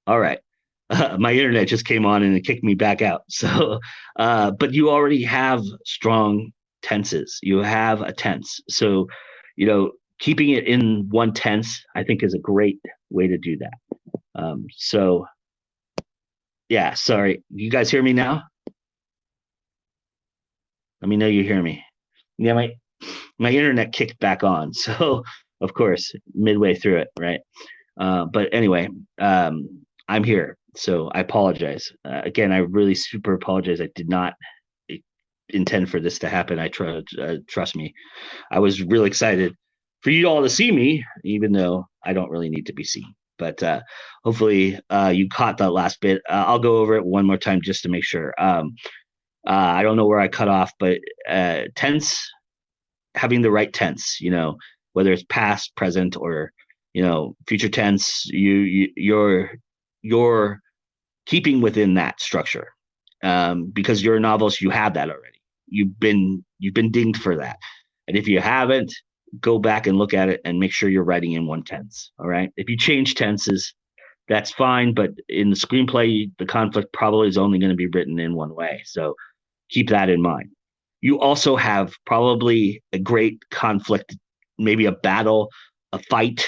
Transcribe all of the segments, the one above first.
All right. My internet just came on and it kicked me back out. So, but you already have strong tenses. You have a tense. So, keeping it in one tense, I think, is a great way to do that. So, yeah, sorry. You guys hear me now? Let me know you hear me. Yeah, my internet kicked back on. So, of course, midway through it, right? But anyway, I'm here. So I apologize. Again, I really super apologize. I did not intend for this to happen. Trust me. I was really excited for you all to see me, even though I don't really need to be seen. But hopefully you caught that last bit. I'll go over it one more time just to make sure. I don't know where I cut off, but tense, having the right tense, whether it's past, present, or future tense, you're keeping within that structure, because you're a novelist, you have that already. You've been dinged for that, and if you haven't, go back and look at it and make sure you're writing in one tense. All right. If you change tenses, that's fine, but in the screenplay, the conflict probably is only going to be written in one way. So keep that in mind. You also have probably a great conflict, maybe a battle, a fight,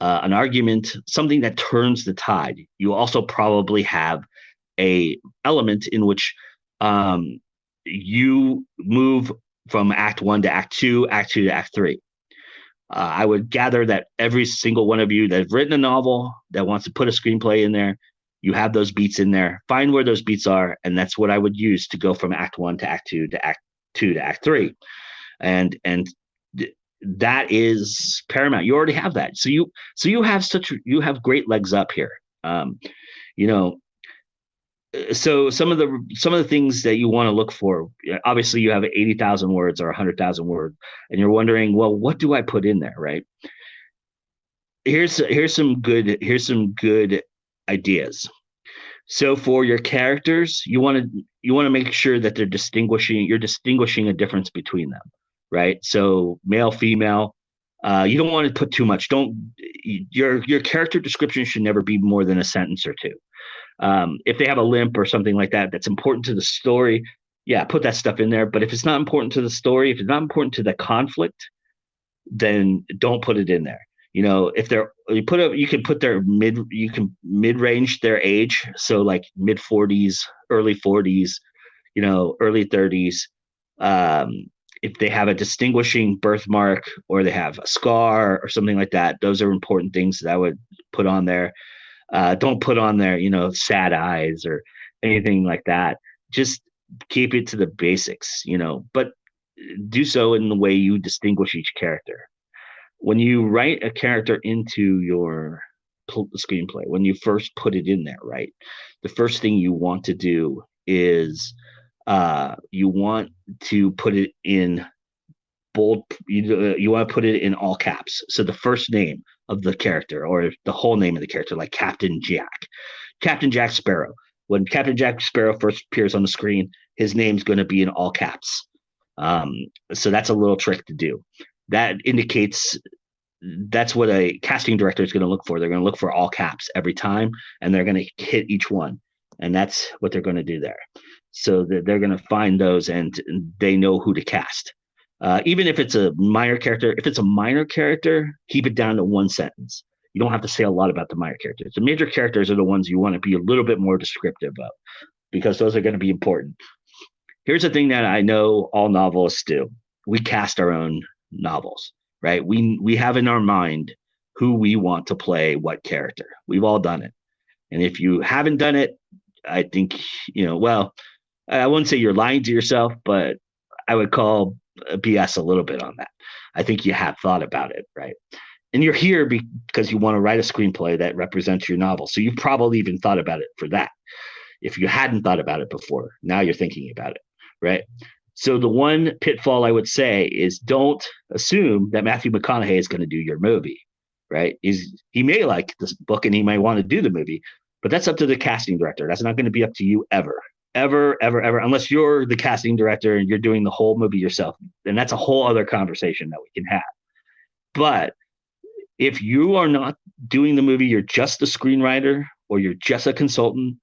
an argument, something that turns the tide. You also probably have a element in which you move from act one to act two, act two to act three. I would gather that every single one of you that have written a novel that wants to put a screenplay in there, you have those beats in there. Find where those beats are, and that's what I would use to go from act one to act two to act two to act three. And that is paramount. You already have that, so you have great legs up here. You know, so some of the things that you want to look for, obviously you have 80,000 words or 100,000 word, and you're wondering, well, what do I put in there, right? Here's some good ideas. So for your characters, you want to make sure that you're distinguishing a difference between them, right? So male, female. You don't want to put too much. Don't your character description should never be more than a sentence or two. If they have a limp or something like that, that's important to the story. Yeah, put that stuff in there. But if it's not important to the story, if it's not important to the conflict, then don't put it in there. If they're you can put mid range their age, so like mid 40s, early 40s, early 30s. If they have a distinguishing birthmark or they have a scar or something like that, those are important things that I would put on there. Don't put on there, sad eyes or anything like that. Just keep it to the basics, but do so in the way you distinguish each character. When you write a character into your screenplay, when you first put it in there, right? The first thing you want to do is you want to put it in bold. You want to put it in all caps. So the first name of the character or the whole name of the character, like Captain Jack Sparrow. When Captain Jack Sparrow first appears on the screen, his name's going to be in all caps. So that's a little trick to do. That indicates that's what a casting director is going to look for. They're going to look for all caps every time, and they're going to hit each one, and that's what they're going to do there. So they're going to find those, and they know who to cast. Even if it's a minor character, keep it down to one sentence. You don't have to say a lot about the minor characters. The major characters are the ones you want to be a little bit more descriptive of, because those are going to be important. Here's the thing that I know all novelists do: we cast our own novels, right? We have in our mind who we want to play what character. We've all done it, and if you haven't done it, I think well, I wouldn't say you're lying to yourself, but I would call BS a little bit on that. I think you have thought about it, right? And you're here because you want to write a screenplay that represents your novel, so you've probably even thought about it for that. If you hadn't thought about it before, now you're thinking about it, right? So the one pitfall I would say is don't assume that Matthew McConaughey is going to do your movie, right? He may like this book and he might want to do the movie, but that's up to the casting director. That's not going to be up to you ever, ever, ever, ever, unless you're the casting director and you're doing the whole movie yourself. And that's a whole other conversation that we can have. But if you are not doing the movie, you're just the screenwriter, or you're just a consultant,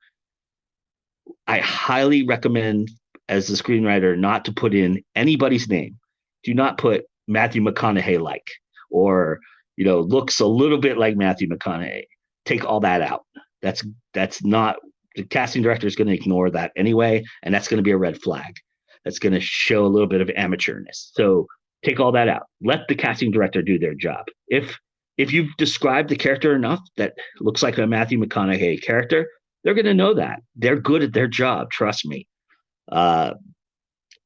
I highly recommend as a screenwriter not to put in anybody's name. Do not put Matthew McConaughey like, or looks a little bit like Matthew McConaughey. Take all that out. That's not, the casting director is going to ignore that anyway, and that's going to be a red flag. That's going to show a little bit of amateurness. So take all that out. Let the casting director do their job. If you've described the character enough that looks like a Matthew McConaughey character, they're going to know that. They're good at their job. Trust me. Uh,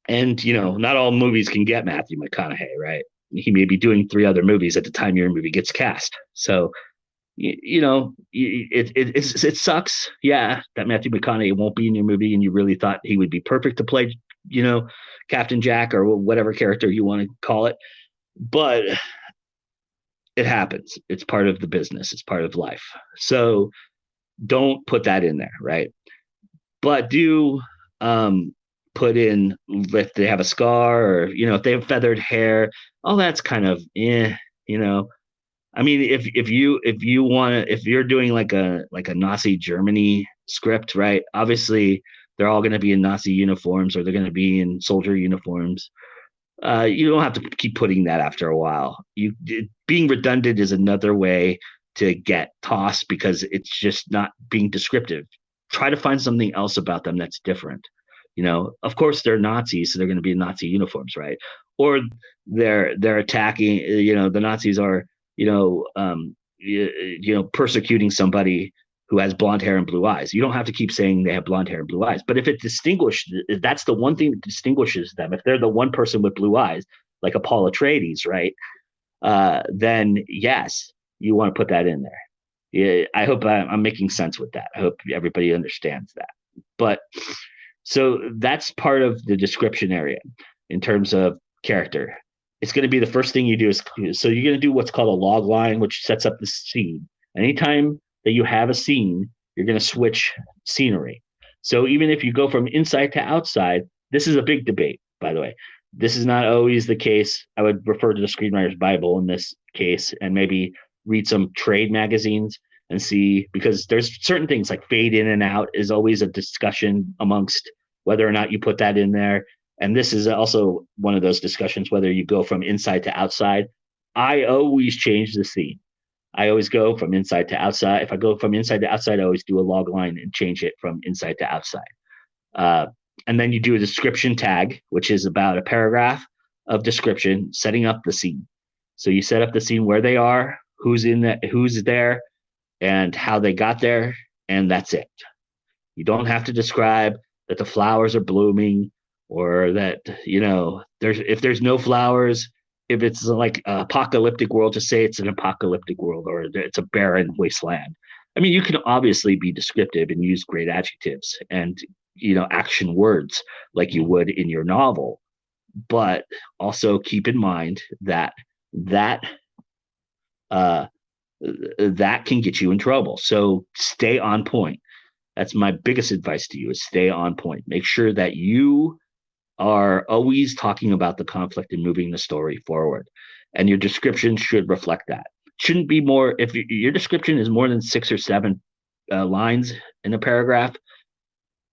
and, not all movies can get Matthew McConaughey, right? He may be doing 3 other movies at the time your movie gets cast. So, it sucks. Yeah, that Matthew McConaughey won't be in your movie and you really thought he would be perfect to play, Captain Jack or whatever character you want to call it. But it happens. It's part of the business. It's part of life. So don't put that in there, right? But do put in if they have a scar, or if they have feathered hair. All that's kind of I mean, if you want to, if you're doing like a Nazi Germany script, right? Obviously, they're all going to be in Nazi uniforms, or they're going to be in soldier uniforms. You don't have to keep putting that after a while. Being redundant is another way to get tossed because it's just not being descriptive. Try to find something else about them that's different. Of course they're Nazis, so they're going to be in Nazi uniforms, right? Or they're attacking. The Nazis are persecuting somebody who has blonde hair and blue eyes. You don't have to keep saying they have blonde hair and blue eyes. But if that's the one thing that distinguishes them, if they're the one person with blue eyes, like a Paul Atreides, right? Then yes, you want to put that in there. Yeah, I hope I'm making sense with that. I hope everybody understands that. But so that's part of the description area in terms of character. It's going to be the first thing you do so you're going to do what's called a log line, which sets up the scene. Anytime that you have a scene, you're going to switch scenery. So even if you go from inside to outside, this is a big debate, by the way. This is not always the case. I would refer to the Screenwriter's Bible in this case and maybe read some trade magazines and see, because there's certain things like fade in and out is always a discussion amongst whether or not you put that in there. And this is also one of those discussions, whether you go from inside to outside. I always change the scene. I always go from inside to outside. If I go from inside to outside, I always do a log line and change it from inside to outside. And then you do a description tag, which is about a paragraph of description, setting up the scene. So you set up the scene, where they are, who's there, and how they got there, and that's it. You don't have to describe that the flowers are blooming, or that if there's no flowers. If it's like an apocalyptic world, to say it's an apocalyptic world, or it's a barren wasteland. I mean, you can obviously be descriptive and use great adjectives and action words like you would in your novel, but also keep in mind that can get you in trouble. So stay on point. That's my biggest advice to you: is stay on point. Make sure that you are always talking about the conflict and moving the story forward. And your description should reflect that. Shouldn't be more, if your description is more than 6 or 7 lines in a paragraph,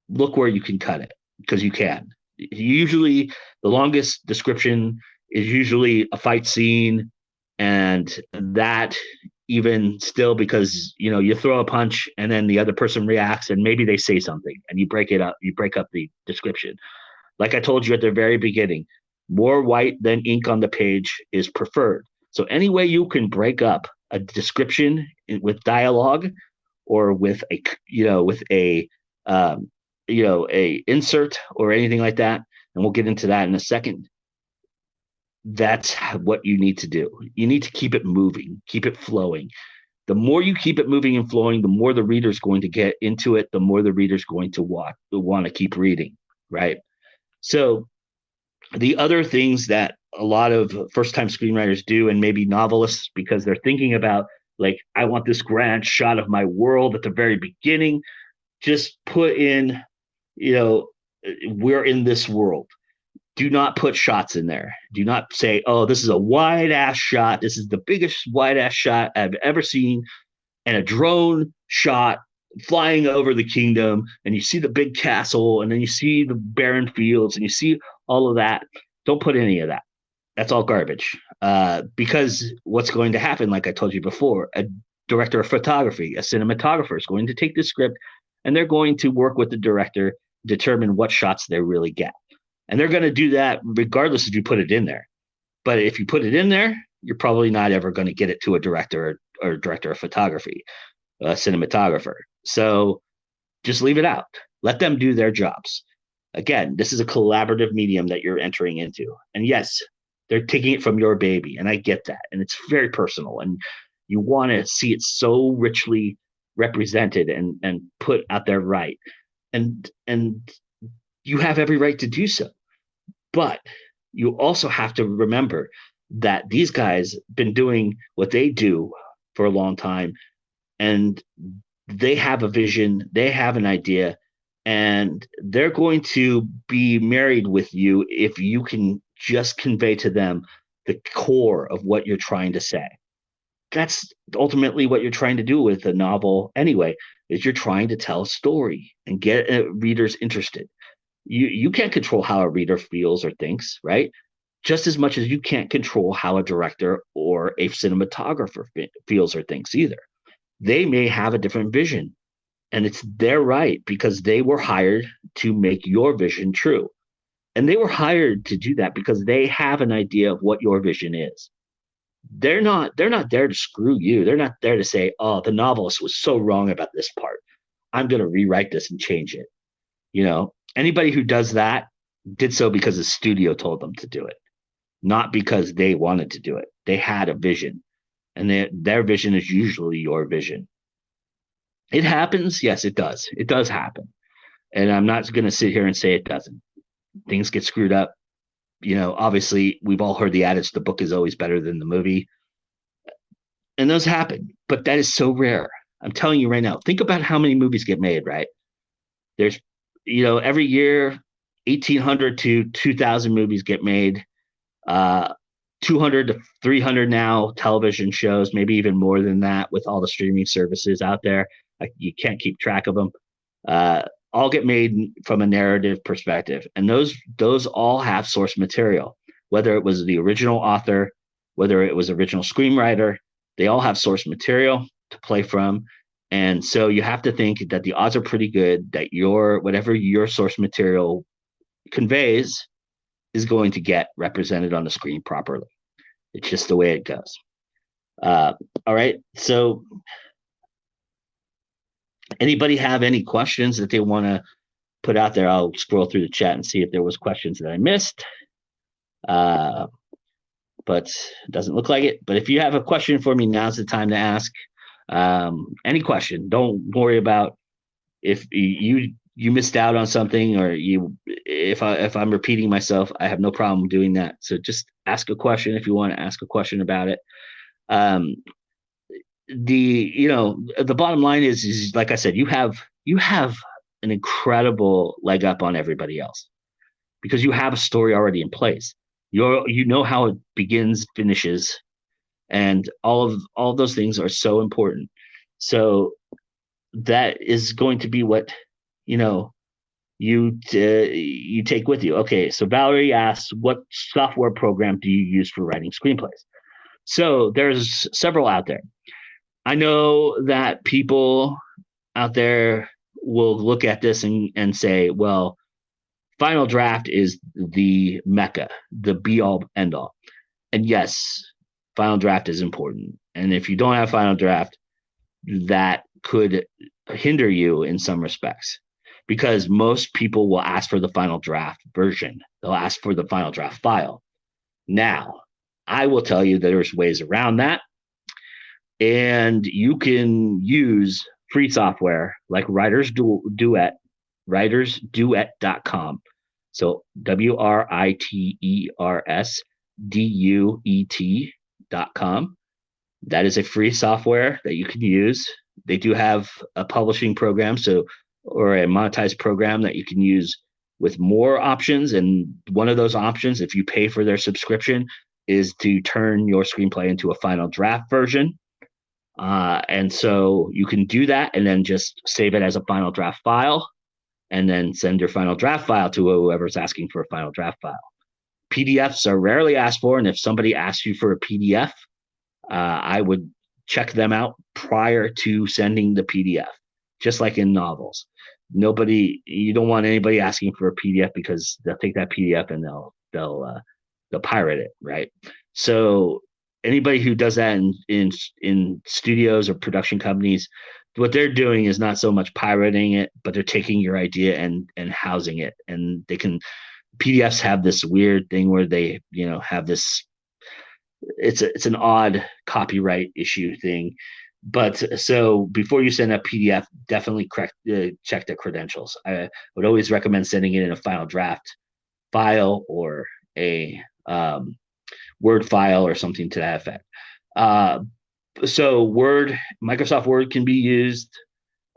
look where you can cut it, because you can. Usually, the longest description is usually a fight scene, and that even still, because you throw a punch and then the other person reacts and maybe they say something and you break up the description. Like I told you at the very beginning, more white than ink on the page is preferred. So any way you can break up a description with dialogue, or with a insert or anything like that, and we'll get into that in a second, that's what you need to do. You need to keep it moving, keep it flowing. The more you keep it moving and flowing, the more the reader's going to get into it, the more the reader's going to want to keep reading, right? So the other things that a lot of first-time screenwriters do, and maybe novelists, because they're thinking about, like, I want this grand shot of my world at the very beginning, just put in, we're in this world. Do not put shots in there. Do not say, oh, this is a wide-ass shot. This is the biggest wide-ass shot I've ever seen, and a drone shot flying over the kingdom, and you see the big castle, and then you see the barren fields, and you see all of that. Don't put any of that. That's all garbage. Because what's going to happen, like I told you before, a director of photography, a cinematographer is going to take the script and they're going to work with the director, determine what shots they really get. And they're going to do that regardless if you put it in there. But if you put it in there, you're probably not ever going to get it to a director or director of photography, a cinematographer. So just leave it out. Let them do their jobs. Again, this is a collaborative medium that you're entering into. And yes, they're taking it from your baby. And I get that. And it's very personal. And you want to see it so richly represented and put out there right. And you have every right to do so. But you also have to remember that these guys been doing what they do for a long time, and they have a vision, they have an idea, and they're going to be married with you if you can just convey to them the core of what you're trying to say. That's ultimately what you're trying to do with a novel anyway, is you're trying to tell a story and get readers interested. You can't control how a reader feels or thinks, right? Just as much as you can't control how a director or a cinematographer feels or thinks either. They may have a different vision, and it's their right because they were hired to make your vision true. And they were hired to do that because they have an idea of what your vision is. They're not there to screw you. They're not there to say, "Oh, the novelist was so wrong about this part. I'm going to rewrite this and change it." Anybody who does that did so because the studio told them to do it, not because they wanted to do it. They had a vision, and their vision is usually your vision. It happens. Yes, it does. It does happen. And I'm not going to sit here and say it doesn't. Things get screwed up. Obviously, we've all heard the adage, the book is always better than the movie. And those happen, but that is so rare. I'm telling you right now, think about how many movies get made, right? There's, every year, 1,800 to 2,000 movies get made. 200 to 300 now television shows, maybe even more than that with all the streaming services out there. You can't keep track of them. All get made from a narrative perspective, and those all have source material, whether it was the original author, whether it was original screenwriter. They all have source material to play from, and so you have to think that the odds are pretty good that whatever your source material conveys is going to get represented on the screen properly. It's just the way it goes. All right, so anybody have any questions that they want to put out there? I'll scroll through the chat and see if there was questions that I missed. But it doesn't look like it. But if you have a question for me, now's the time to ask. Any question. Don't worry about if you missed out on something, or if I'm repeating myself. I have no problem doing that. So just ask a question if you want to ask a question about it. The bottom line is like I said, you have an incredible leg up on everybody else because you have a story already in place. You know how it begins, finishes, and all of those things are so important. So that is going to be what you take with you. Okay, so Valerie asks, what software program do you use for writing screenplays? So there's several out there. I know that people out there will look at this and say, well, Final Draft is the mecca, the be all end all. And yes, Final Draft is important. And if you don't have Final Draft, that could hinder you in some respects, because most people will ask for the Final Draft version. They'll ask for the Final Draft file. Now, I will tell you that there's ways around that. And you can use free software like Writers Duet, writersduet.com. So WRITERSDUET.com. That is a free software that you can use. They do have a publishing program, or a monetized program that you can use with more options. And one of those options, if you pay for their subscription, is to turn your screenplay into a Final Draft version. And so you can do that and then just save it as a final draft file and then send your final draft file to whoever's asking for a final draft file. PDFs are rarely asked for. And if somebody asks you for a PDF, I would check them out prior to sending the PDF, just like in novels. You don't want anybody asking for a PDF because they'll take that PDF and they'll pirate it, right? So anybody who does that in studios or production companies, what they're doing is not so much pirating it, but they're taking your idea and housing it, and they can. PDFs have this weird thing where they have this, it's an odd copyright issue thing. But so before you send a PDF, definitely check the credentials. I would always recommend sending it in a final draft file or a Word file or something to that effect. So Microsoft Word can be used.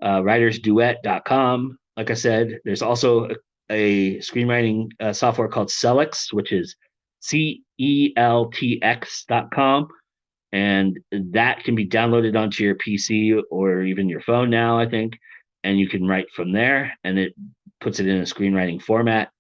Writersduet.com. Like I said, there's also a screenwriting software called Celtx, which is CELTX.com. And that can be downloaded onto your PC or even your phone now, I think. And you can write from there, and it puts it in a screenwriting format.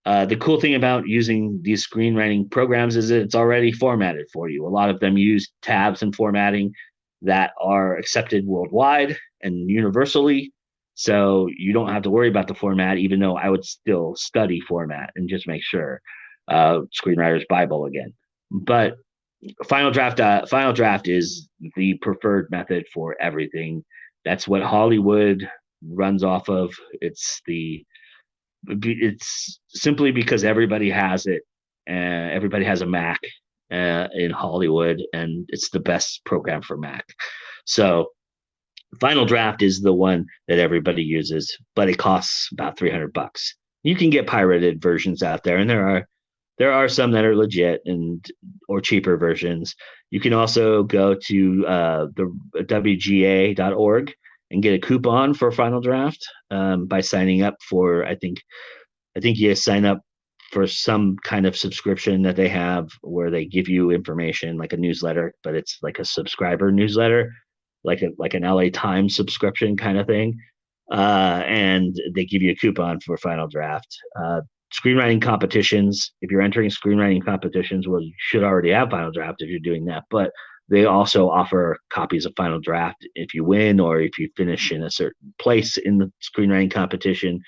The cool thing about using these screenwriting programs is that it's already formatted for you. A lot of them use tabs and formatting that are accepted worldwide and universally. So you don't have to worry about the format, even though I would still study format and just make sure. Screenwriter's Bible again. But Final Draft is the preferred method for everything. That's what Hollywood runs off of. It's simply because everybody has it, and everybody has a Mac in Hollywood, and it's the best program for Mac. So Final Draft is the one that everybody uses, but it costs about $300. You can get pirated versions out there, and there are some that are legit or cheaper versions. You can also go to the WGA.org and get a coupon for Final Draft by signing up for, I think you sign up for some kind of subscription that they have where they give you information like a newsletter, but it's like a subscriber newsletter, like an LA Times subscription kind of thing. And they give you a coupon for Final Draft. Screenwriting competitions, if you're entering screenwriting competitions, well, you should already have Final Draft if you're doing that, but they also offer copies of Final Draft if you win or if you finish in a certain place in the screenwriting competition.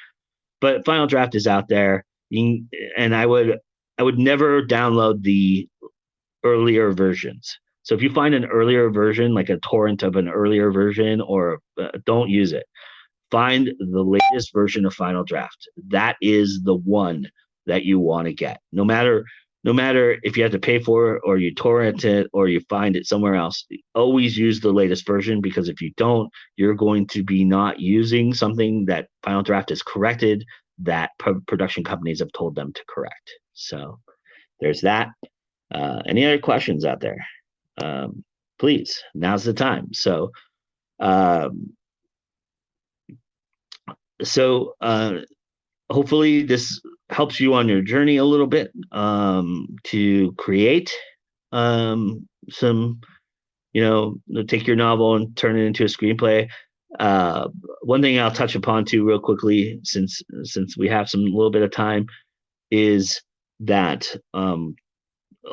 But Final Draft is out there, and I would never download the earlier versions. So if you find an earlier version, like a torrent of an earlier version, or don't use it. Find the latest version of Final Draft. That is the one that you want to get. No matter if you have to pay for it or you torrent it or you find it somewhere else, always use the latest version, because if you don't, you're going to be not using something that Final Draft has corrected that production companies have told them to correct. So there's that. Any other questions out there? Please, now's the time. So hopefully this helps you on your journey a little bit to create some, take your novel and turn it into a screenplay. One thing I'll touch upon too real quickly, since we have a little bit of time, is that a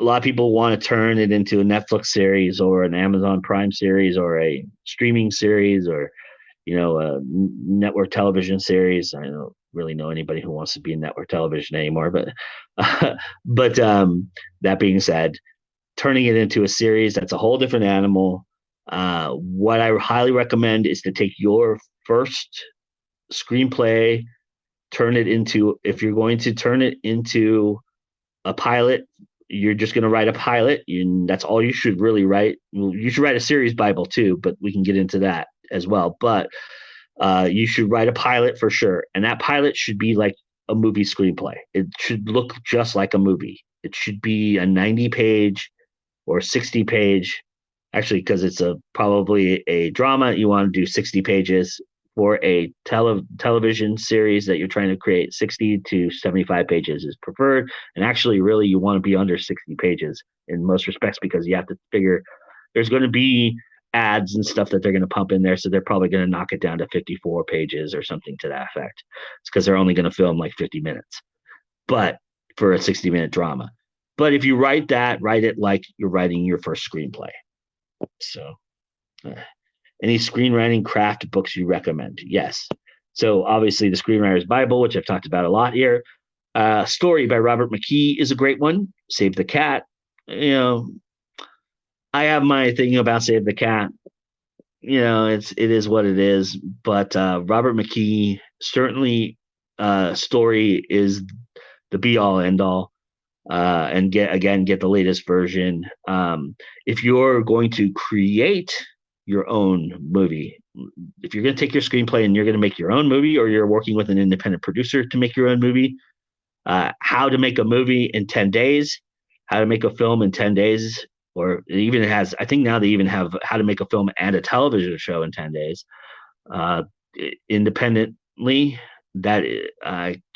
lot of people want to turn it into a Netflix series or an Amazon Prime series or a streaming series or a network television series. I don't really know anybody who wants to be in network television anymore, but that being said, turning it into a series, that's a whole different animal. What I highly recommend is to take your first screenplay, if you're going to turn it into a pilot, you're just going to write a pilot, and that's all you should really write. Well, you should write a series Bible too, but we can get into that as well. But you should write a pilot for sure, and that pilot should be like a movie screenplay. It should look just like a movie. It should be a 90-page or 60-page, actually, because it's probably a drama. You want to do 60 pages. For a television series that you're trying to create, 60 to 75 pages is preferred. And actually, really, you want to be under 60 pages in most respects, because you have to figure there's going to be ads and stuff that they're going to pump in there. So they're probably going to knock it down to 54 pages or something to that effect. It's because they're only going to film like 50 minutes, but for a 60-minute drama. But if you write it like you're writing your first screenplay. So, any screenwriting craft books you recommend? Yes. So obviously the Screenwriter's Bible, which I've talked about a lot here. Story by Robert McKee is a great one. Save the Cat. You know, I have my thing about Save the Cat. You know, it is what it is. But Robert McKee, certainly Story is the be all end all. And get the latest version. If you're going to create your own movie, if you're going to take your screenplay and you're going to make your own movie, or you're working with an independent producer to make your own movie, How to Make a Movie in 10 Days, How to Make a Film in 10 Days, or it even has, I think now they even have How to Make a Film and a Television Show in 10 Days. Independently, that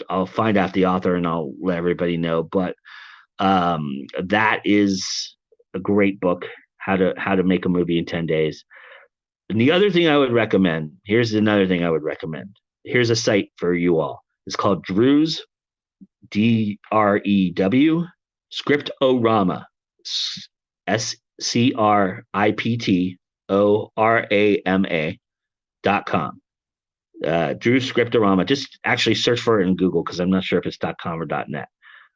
I'll find out the author and I'll let everybody know. But that is a great book, How to Make a Movie in 10 Days. And the other thing I would recommend, here's another thing I would recommend. Here's a site for you all. It's called Drew's, DREW, Scriptorama, Scriptorama.com. Drew's Scriptorama. Just actually search for it in Google, because I'm not sure if it's .com or .net.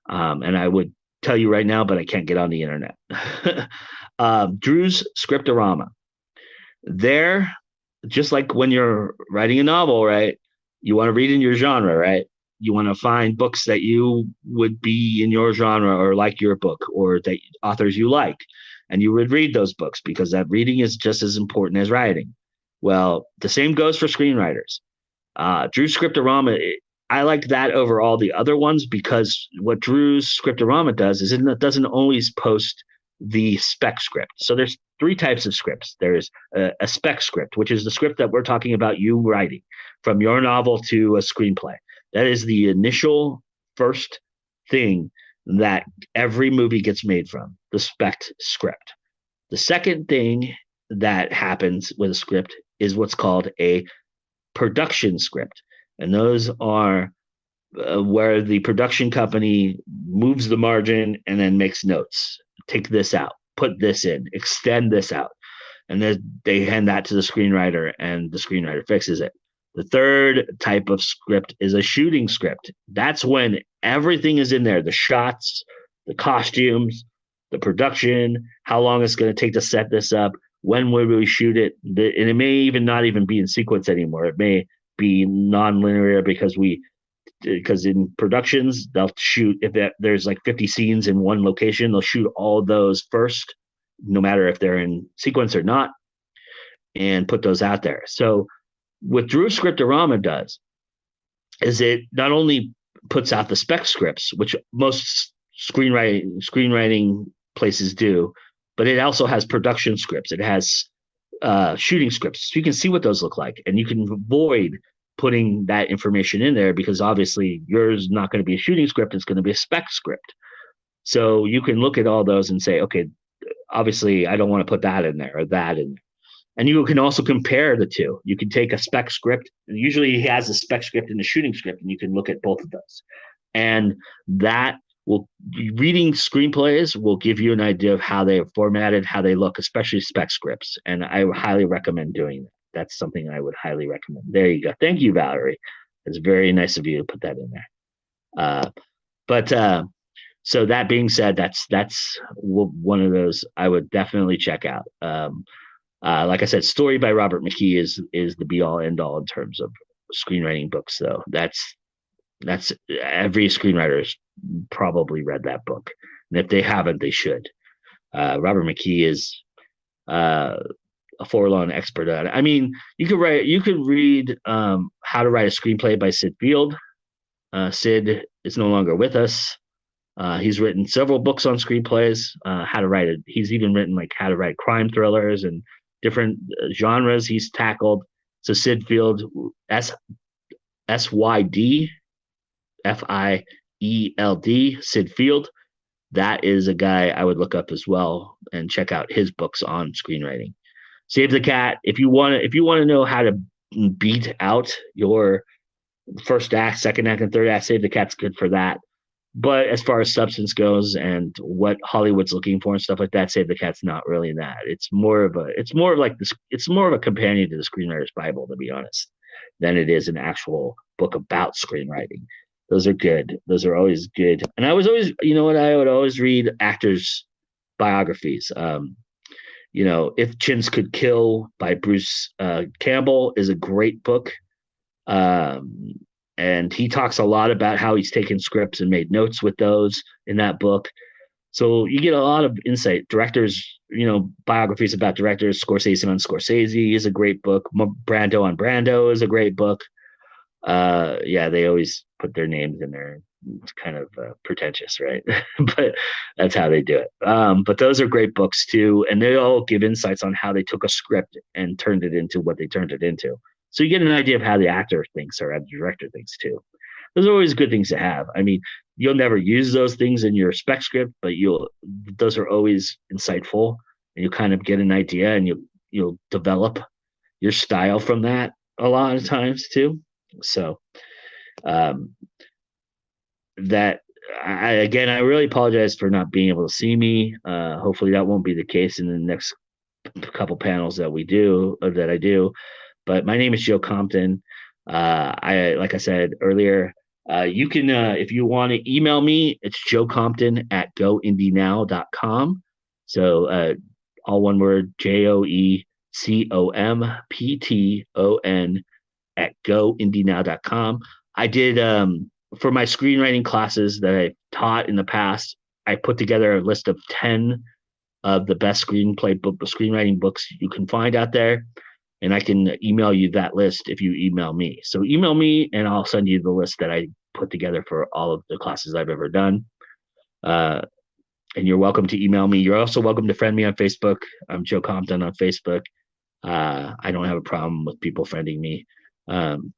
And I would tell you right now, but I can't get on the internet. Drew's Scriptorama. There, just like when you're writing a novel, right? You want to read in your genre, right? You want to find books that you would be in your genre, or like your book, or that authors you like. And you would read those books, because that reading is just as important as writing. Well, the same goes for screenwriters. Drew's Scriptorama, I like that over all the other ones, because what Drew's Scriptorama does is it doesn't always post the spec script. So there's 3 types of scripts. There's a spec script, which is the script that we're talking about you writing, from your novel to a screenplay. That is the initial first thing that every movie gets made from, the spec script. The second thing that happens with a script is what's called a production script. And those are where the production company moves the margin and then makes notes. Take this out, put this in, extend this out. And then they hand that to the screenwriter, and the screenwriter fixes it. The third type of script is a shooting script. That's when everything is in there, the shots, the costumes, the production, how long it's going to take to set this up, when would we shoot it, and it may even not even be in sequence anymore. It may be non-linear, because in productions they'll shoot, if there's like 50 scenes in one location, they'll shoot all those first, no matter if they're in sequence or not, and put those out there. So what Drew Scriptorama does is it not only puts out the spec scripts, which most screenwriting places do, but it also has production scripts. It has shooting scripts, so you can see what those look like, and you can avoid putting that information in there, because obviously yours is not going to be a shooting script, it's going to be a spec script. So you can look at all those and say, okay, obviously I don't want to put that in there or that in there. And you can also compare the two. You can take a spec script, and usually he has a spec script and a shooting script, and you can look at both of those. And that will, reading screenplays will give you an idea of how they are formatted, how they look, especially spec scripts. And I highly recommend doing that. That's something I would highly recommend. There you go. Thank you, Valerie. It's very nice of you to put that in there. So that being said, that's one of those I would definitely check out. Like I said, Story by Robert McKee is the be all end all in terms of screenwriting books, though. That's every screenwriter has probably read that book, and if they haven't, they should. Robert McKee is a forlorn expert at it. I mean, you could read How to Write a Screenplay by Sid Field. Sid is no longer with us. He's written several books on screenplays, how to write it. He's even written like how to write crime thrillers and different genres he's tackled. So Sid Field, SYD FIELD, Sid Field. That is a guy I would look up as well and check out his books on screenwriting. Save the Cat. If you want to know how to beat out your first act, second act, and third act, Save the Cat's good for that. But as far as substance goes and what Hollywood's looking for and stuff like that, Save the Cat's not really that. It's more of like this. It's more of a companion to the Screenwriter's Bible, to be honest, than it is an actual book about screenwriting. Those are good. Those are always good. And I was always, you know what, I would always read actors' biographies. If Chins Could Kill by Bruce Campbell is a great book. Um, and he talks a lot about how he's taken scripts and made notes with those in that book. So you get a lot of insight. Directors, biographies about directors. Scorsese on Scorsese is a great book. Brando on Brando is a great book. Yeah, they always put their names in there. It's kind of pretentious, right? But that's how they do it. But those are great books too, and they all give insights on how they took a script and turned it into what they turned it into. So you get an idea of how the actor thinks or how the director thinks too. Those are always good things to have. I mean, you'll never use those things in your spec script, but those are always insightful, and you kind of get an idea, and you'll develop your style from that a lot of times too. So um, that I really apologize for not being able to see me. Hopefully that won't be the case in the next couple panels that we do or that I do. But my name is Joe Compton. Like I said earlier, you can, if you want to email me, it's joecompton@goindynow.com. So all one word, JoeCompton at goindynow.com. I did, for my screenwriting classes that I taught in the past, I put together a list of 10 of the best screenwriting books you can find out there. And I can email you that list if you email me. So email me and I'll send you the list that I put together for all of the classes I've ever done. And you're welcome to email me. You're also welcome to friend me on Facebook. I'm Joe Compton on Facebook. I don't have a problem with people friending me. And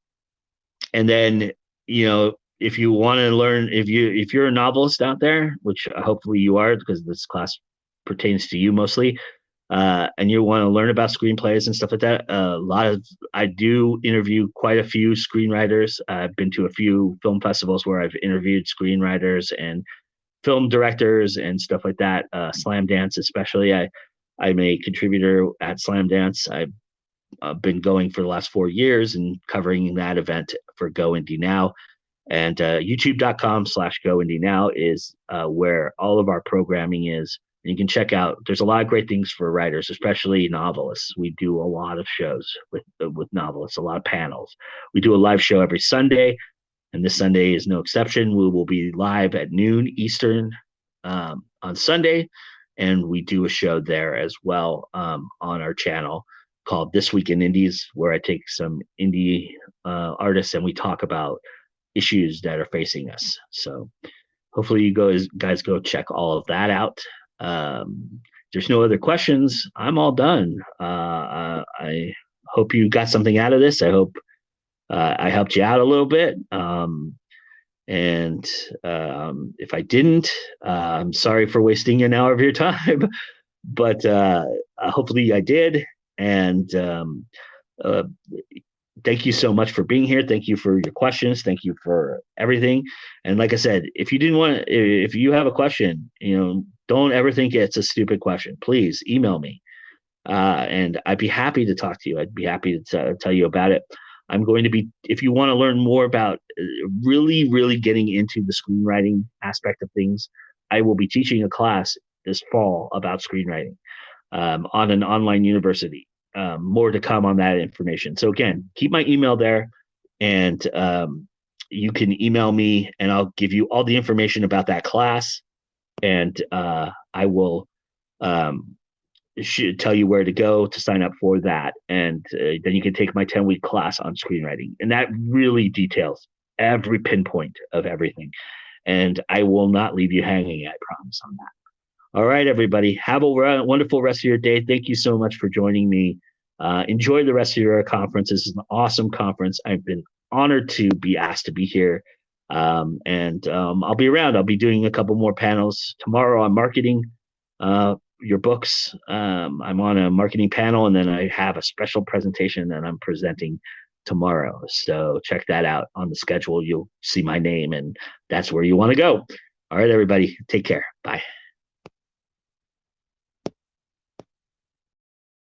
then, if you want to learn, if you're a novelist out there, which hopefully you are, because this class pertains to you mostly, and you want to learn about screenplays and stuff like that, I do interview quite a few screenwriters. I've been to a few film festivals where I've interviewed screenwriters and film directors and stuff like that. Slamdance, especially. I'm a contributor at Slamdance. I've been going for the last 4 years and covering that event for Go Indie Now. And youtube.com/Go Indie Now is where all of our programming is. And you can check out, there's a lot of great things for writers, especially novelists. We do a lot of shows with novelists, a lot of panels. We do a live show every Sunday, and this Sunday is no exception. We will be live at noon Eastern on Sunday, and we do a show there as well on our channel called This Week in Indies, where I take some indie artists and we talk about issues that are facing us. So hopefully you guys go check all of that out. There's no other questions. I'm all done. I hope you got something out of this. I hope I helped you out a little bit. And if I didn't, I'm sorry for wasting an hour of your time, but hopefully I did. And thank you so much for being here. Thank you for your questions. Thank you for everything. And like I said, if you have a question, don't ever think it's a stupid question. Please email me. And I'd be happy to talk to you. I'd be happy to tell you about it. I'm going to be, if you want to learn more about really, really getting into the screenwriting aspect of things, I will be teaching a class this fall about screenwriting on an online university. More to come on that information. So again, keep my email there, and you can email me and I'll give you all the information about that class. And I will should tell you where to go to sign up for that. And then you can take my 10-week class on screenwriting. And that really details every pinpoint of everything. And I will not leave you hanging, I promise on that. All right, everybody. Have a wonderful rest of your day. Thank you so much for joining me. Enjoy the rest of your conference. This is an awesome conference. I've been honored to be asked to be here. And I'll be around. I'll be doing a couple more panels tomorrow on marketing your books. I'm on a marketing panel, and then I have a special presentation that I'm presenting tomorrow. So check that out on the schedule. You'll see my name, and that's where you want to go. All right, everybody, take care. Bye.